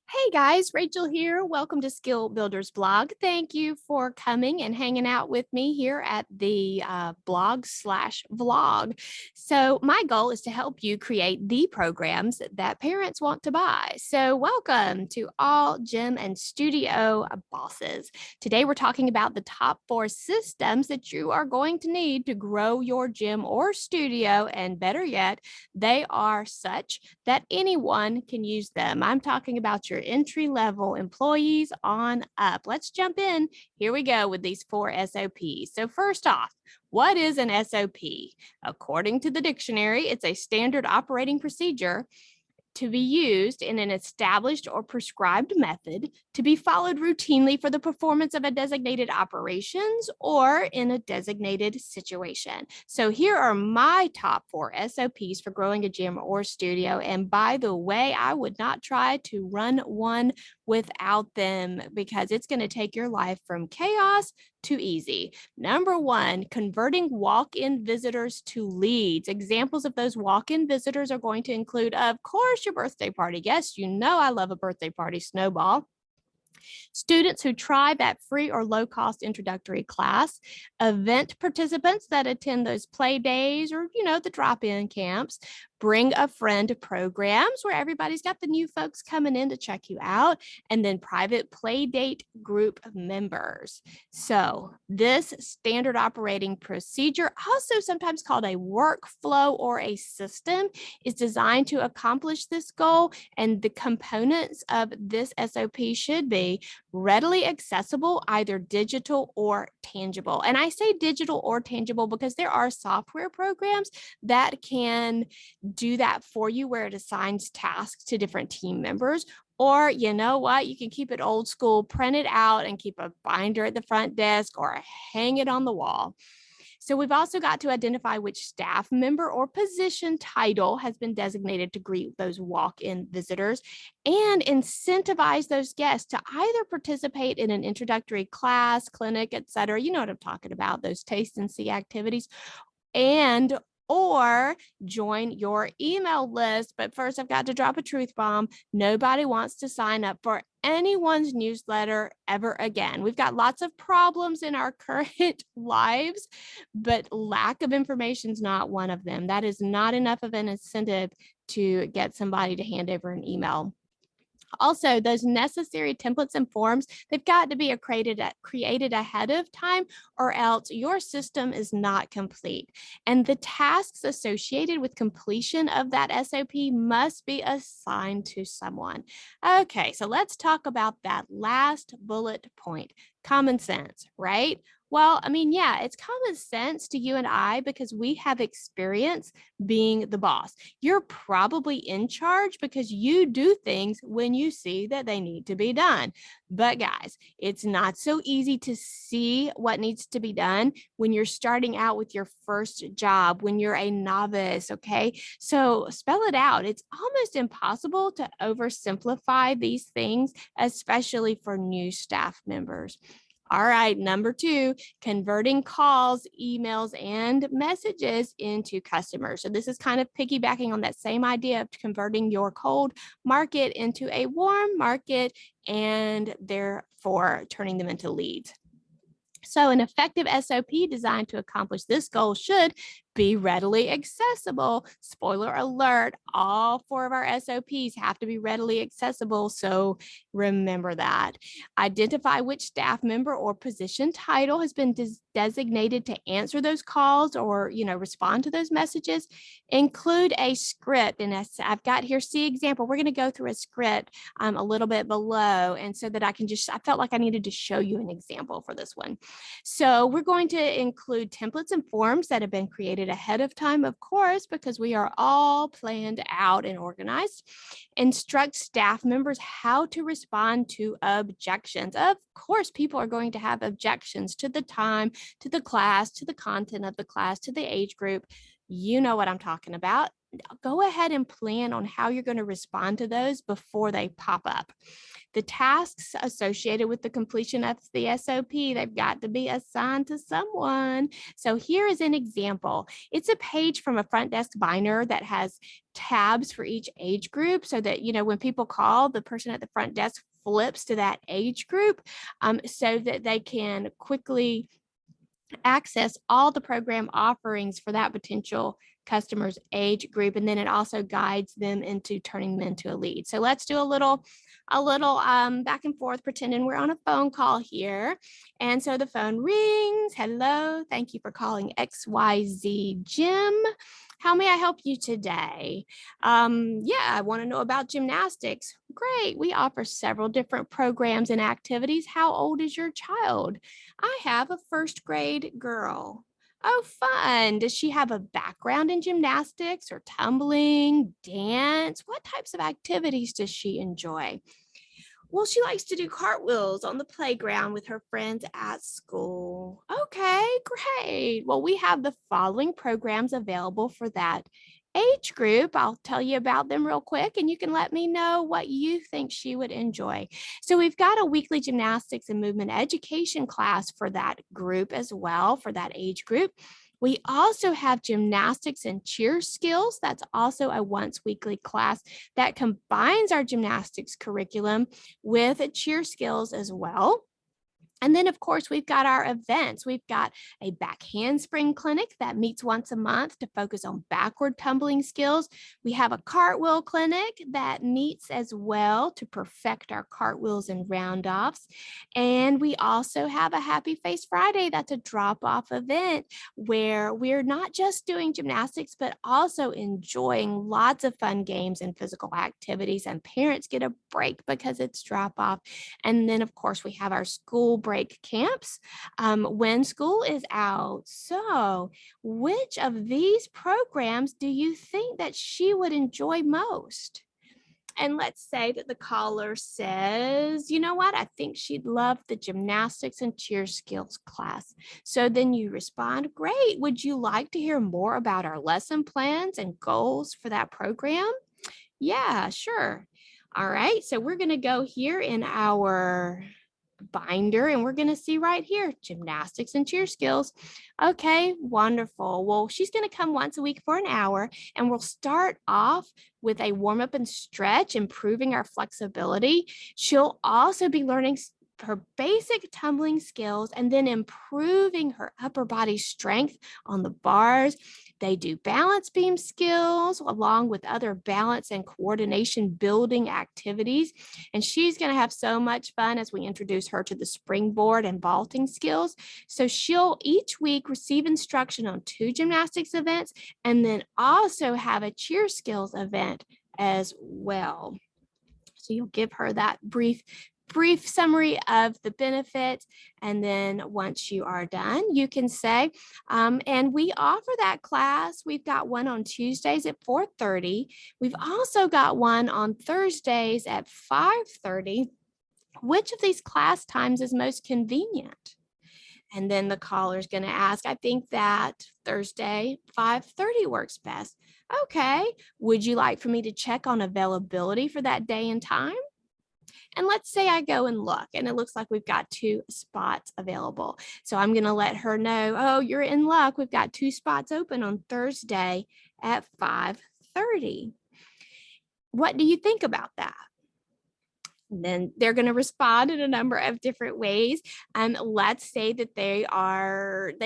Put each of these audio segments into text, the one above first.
Hey guys, Rachel here. Welcome to Skill Builders blog. Thank you for coming and hanging out with me here at the blog/vlog. So my goal is to help you create the programs that parents want to buy. So welcome to all gym and studio bosses. Today we're talking about the top 4 systems that you are going to need to grow your gym or studio, and better yet, they are such that anyone can use them. I'm talking about your entry-level employees on up. Let's jump in. Here we go with these 4 SOPs. So first off, what is an SOP? According to the dictionary, it's a standard operating procedure to be used in an established or prescribed method to be followed routinely for the performance of a designated operations or in a designated situation. So here are my top 4 SOPs for growing a gym or studio. And by the way, I would not try to run one without them because it's going to take your life from chaos to easy. Number 1, converting walk-in visitors to leads. Examples of those walk-in visitors are going to include, of course, your birthday party. Yes, you know I love a birthday party snowball. Students who try that free or low-cost introductory class, event participants that attend those play days or, the drop-in camps, bring a friend programs where everybody's got the new folks coming in to check you out, and then private play date group members. So this standard operating procedure, also sometimes called a workflow or a system, is designed to accomplish this goal, and the components of this SOP should be readily accessible, either digital or tangible. And I say digital or tangible because there are software programs that can do that for you where it assigns tasks to different team members. Or you know what, you can keep it old school, print it out and keep a binder at the front desk or hang it on the wall. So we've also got to identify which staff member or position title has been designated to greet those walk-in visitors and incentivize those guests to either participate in an introductory class, clinic, etc. You know what I'm talking about, those taste and see activities, and or join your email list. But first, I've got to drop a truth bomb. Nobody wants to sign up for anyone's newsletter ever again. We've got lots of problems in our current lives, but lack of information is not one of them. That is not enough of an incentive to get somebody to hand over an email. Also, those necessary templates and forms, they've got to be created ahead of time, or else your system is not complete. And the tasks associated with completion of that SOP must be assigned to someone. Okay, so let's talk about that last bullet point, common sense, right? Well, I mean, yeah, it's common sense to you and I because we have experience being the boss. You're probably in charge because you do things when you see that they need to be done. But guys, it's not so easy to see what needs to be done when you're starting out with your first job, when you're a novice, okay? So spell it out. It's almost impossible to oversimplify these things, especially for new staff members. All right, number 2, converting calls, emails, and messages into customers. So this is kind of piggybacking on that same idea of converting your cold market into a warm market and therefore turning them into leads. So an effective SOP designed to accomplish this goal should be readily accessible. Spoiler alert, all 4 of our SOPs have to be readily accessible, so remember that. Identify which staff member or position title has been designated to answer those calls or, respond to those messages. Include a script, and I've got here, see example. We're going to go through a script a little bit below, and so that I felt like I needed to show you an example for this one. So we're going to include templates and forms that have been created ahead of time, of course, because we are all planned out and organized. Instruct staff members how to respond to objections. Of course, people are going to have objections to the time, to the class, to the content of the class, to the age group. You know what I'm talking about. go ahead and plan on how you're going to respond to those before they pop up. The tasks associated with the completion of the SOP, they've got to be assigned to someone. So here is an example. It's a page from a front desk binder that has tabs for each age group so that, when people call, the person at the front desk flips to that age group so that they can quickly access all the program offerings for that potential customer's age group, and then it also guides them into turning them into a lead. So let's do a little back and forth, pretending we're on a phone call here. And so the phone rings. Hello, thank you for calling XYZ Gym. How may I help you today? Yeah, I want to know about gymnastics. Great, we offer several different programs and activities. How old is your child? I have a first grade girl. Oh, fun. Does she have a background in gymnastics or tumbling, dance? What types of activities does she enjoy? Well, she likes to do cartwheels on the playground with her friends at school. Okay, great. Well, we have the following programs available for that age group. I'll tell you about them real quick and you can let me know what you think she would enjoy. So, we've got a weekly gymnastics and movement education class for that group as well, for that age group. We also have gymnastics and cheer skills. That's also a once weekly class that combines our gymnastics curriculum with cheer skills as well. And then, of course, we've got our events. We've got a back handspring clinic that meets once a month to focus on backward tumbling skills. We have a cartwheel clinic that meets as well to perfect our cartwheels and roundoffs. And we also have a Happy Face Friday. That's a drop-off event where we're not just doing gymnastics, but also enjoying lots of fun games and physical activities. And parents get a break because it's drop-off. And then, of course, we have our school break camps when school is out. So, which of these programs do you think that she would enjoy most? And let's say that the caller says, you know what, I think she'd love the gymnastics and cheer skills class. So then you respond, great. Would you like to hear more about our lesson plans and goals for that program? Yeah, sure. All right. So we're going to go here in our binder and we're going to see right here gymnastics and cheer skills. Okay, wonderful. Well, she's going to come once a week for an hour and we'll start off with a warm up and stretch, improving our flexibility. She'll also be learning her basic tumbling skills and then improving her upper body strength on the bars. They do balance beam skills along with other balance and coordination building activities. And she's going to have so much fun as we introduce her to the springboard and vaulting skills. So she'll each week receive instruction on 2 gymnastics events and then also have a cheer skills event as well. So you'll give her that brief summary of the benefits. And then once you are done, you can say, and we offer that class. We've got one on Tuesdays at 4:30. We've also got one on Thursdays at 5:30. Which of these class times is most convenient? And then the caller is going to ask, I think that Thursday, 5:30 works best. Okay. Would you like for me to check on availability for that day and time? And let's say I go and look and it looks like we've got 2 spots available. So I'm going to let her know, oh, you're in luck. We've got 2 spots open on Thursday at 5:30. What do you think about that? And then they're going to respond in a number of different ways. Let's say that they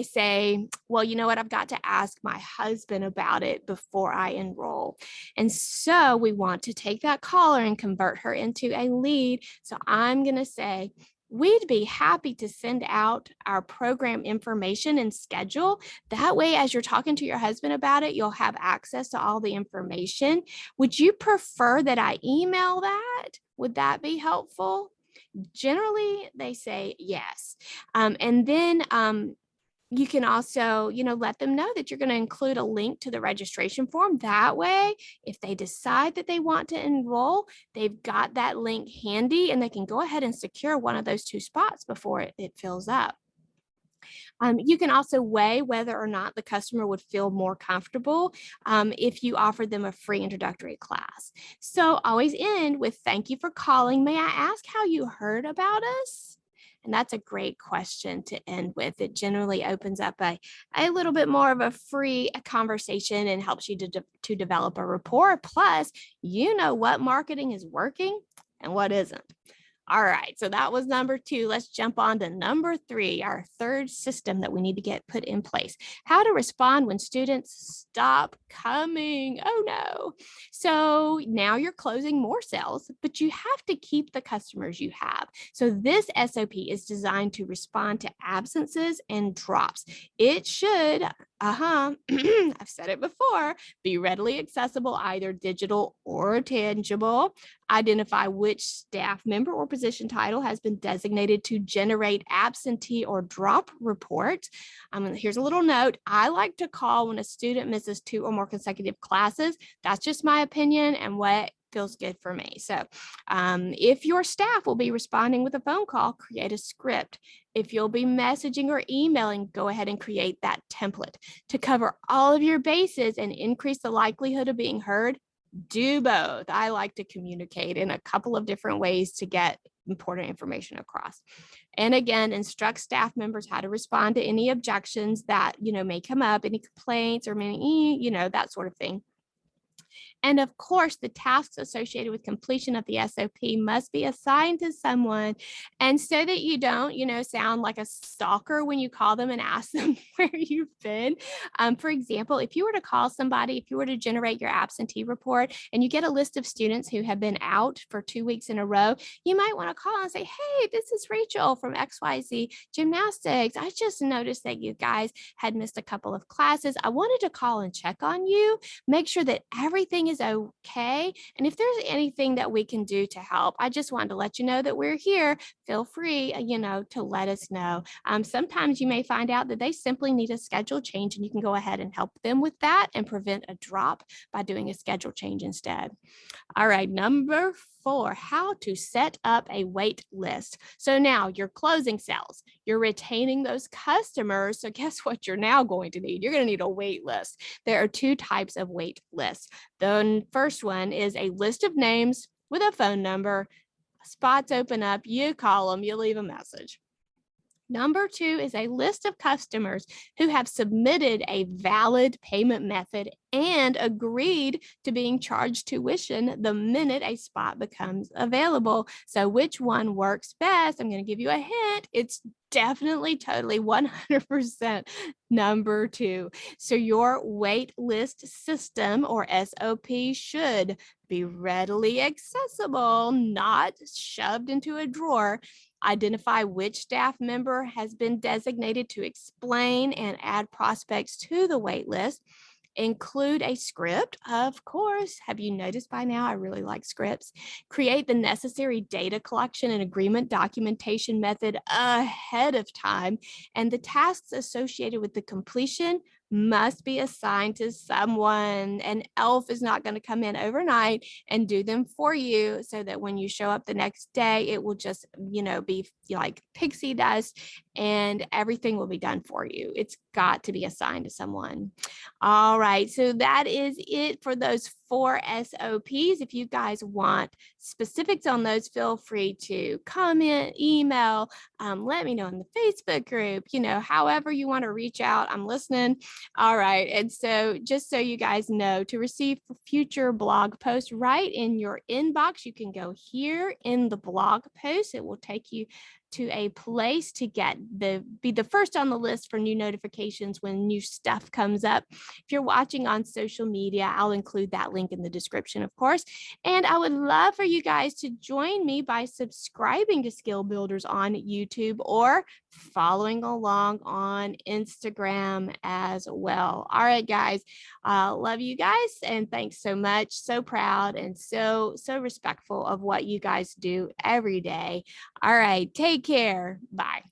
say, well, you know what, I've got to ask my husband about it before I enroll. And so we want to take that caller and convert her into a lead. So I'm going to say, we'd be happy to send out our program information and schedule. That way, as you're talking to your husband about it, you'll have access to all the information. Would you prefer that I email that? Would that be helpful? Generally, they say yes. And then you can also, let them know that you're going to include a link to the registration form. That way, if they decide that they want to enroll, they've got that link handy and they can go ahead and secure one of those 2 spots before it fills up. You can also weigh whether or not the customer would feel more comfortable if you offered them a free introductory class. So always end with thank you for calling. May I ask how you heard about us? And that's a great question to end with. It generally opens up a little bit more of a free conversation and helps you to develop a rapport. Plus, you know what marketing is working and what isn't. All right, so that was number 2. Let's jump on to number 3, our third system that we need to get put in place. How to respond when students stop coming. Oh no. So now you're closing more sales, but you have to keep the customers you have. So this SOP is designed to respond to absences and drops. It should, I've said it before, be readily accessible, either digital or tangible. Identify which staff member or position title has been designated to generate absentee or drop report. Here's a little note. I like to call when a student misses 2 or more consecutive classes. That's just my opinion and what feels good for me. So if your staff will be responding with a phone call, create a script. If you'll be messaging or emailing, go ahead and create that template. To cover all of your bases and increase the likelihood of being heard, do both. I like to communicate in a couple of different ways to get important information across. And again, instruct staff members how to respond to any objections that, may come up, any complaints or that sort of thing. And of course, the tasks associated with completion of the SOP must be assigned to someone. And so that you don't, sound like a stalker when you call them and ask them where you've been. For example, if you were to call somebody, if you were to generate your absentee report and you get a list of students who have been out for 2 weeks in a row, you might want to call and say, hey, this is Rachel from XYZ Gymnastics. I just noticed that you guys had missed a couple of classes. I wanted to call and check on you, make sure that everything is okay. And if there's anything that we can do to help, I just wanted to let you know that we're here. Feel free, to let us know. Sometimes you may find out that they simply need a schedule change, and you can go ahead and help them with that and prevent a drop by doing a schedule change instead. All right, number 4, how to set up a wait list. So now you're closing sales, you're retaining those customers. So guess what you're now going to need? You're going to need a wait list. There are 2 types of wait lists. The first one is a list of names with a phone number. Spots open up, you call them, you leave a message. Number 2 is a list of customers who have submitted a valid payment method and agreed to being charged tuition the minute a spot becomes available. So which one works best? I'm going to give you a hint. It's definitely totally 100% number 2. So your wait list system or SOP should be readily accessible, not shoved into a drawer. Identify which staff member has been designated to explain and add prospects to the wait list. Include a script, of course. Have you noticed by now? I really like scripts. Create the necessary data collection and agreement documentation method ahead of time. And the tasks associated with the completion must be assigned to someone. An elf is not going to come in overnight and do them for you, so that when you show up the next day, it will just, be like pixie dust and everything will be done for you. It's got to be assigned to someone. All right, so that is it for those 4 SOPs. If you guys want specifics on those, feel free to comment, email, let me know in the Facebook group, however you want to reach out. I'm listening. All right, and so just so you guys know, to receive future blog posts right in your inbox, you can go here in the blog post. It will take you to a place to be the first on the list for new notifications when new stuff comes up. If you're watching on social media, I'll include that link in the description, of course. And I would love for you guys to join me by subscribing to Skill Builders on YouTube or following along on Instagram as well. All right, guys, love you guys, and thanks so much. So proud and so respectful of what you guys do every day. All right, take care. Bye.